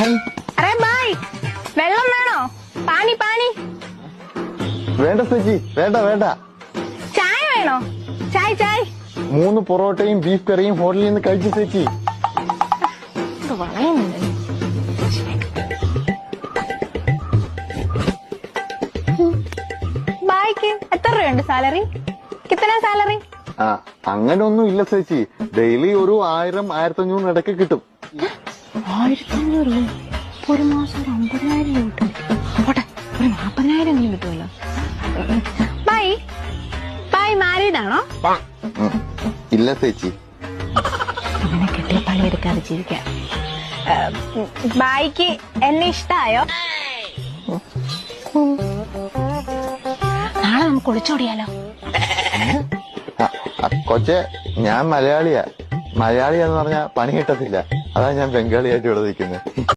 अरे भाई വെള്ളം വേണോ? പാനി പാനി. വേണ്ട ചേച്ചി, വേണ്ട വേണ്ട. ചായ വേണോ? ചായ ചായ. 3 പൊറോട്ടയും ബീഫ് കറിയും ഹോട്ടലിൽ നിന്ന് കഴിച്ചു ചേച്ചി. ബായിക്ക് എത്ര രൂപയുണ്ട് സാലറി? കിത്തന സാലറി? അങ്ങനെ ഒന്നും ഇല്ല ചേച്ചി. ഡെയിലി ഒരു 1000-1500 ഇടയ്ക്ക് കിട്ടും. 1500 ഒരു മാസം 50,000 കിട്ടും. പോട്ടെ, ഒരു 40,000 കിട്ടുമല്ലോ. ബായ് ബായ് മാരീഡ് ആണോ? ഇല്ല ചേച്ചി. അങ്ങനെ കിട്ടിയ പണിയെടുക്കാതെ ജീവിക്കാം. ബായിക്ക് എന്നെ ഇഷ്ടായോ? നാളെ നമുക്ക് ഒളിച്ചോടിയാലോ? കൊച്ചെ, ഞാൻ മലയാളിയാ. മലയാളിയാന്ന് പറഞ്ഞാ പണി കിട്ടത്തില്ല. അതാ ഞാൻ ബംഗാളിയായിട്ട് ഇവിടെ നിൽക്കുന്നത്.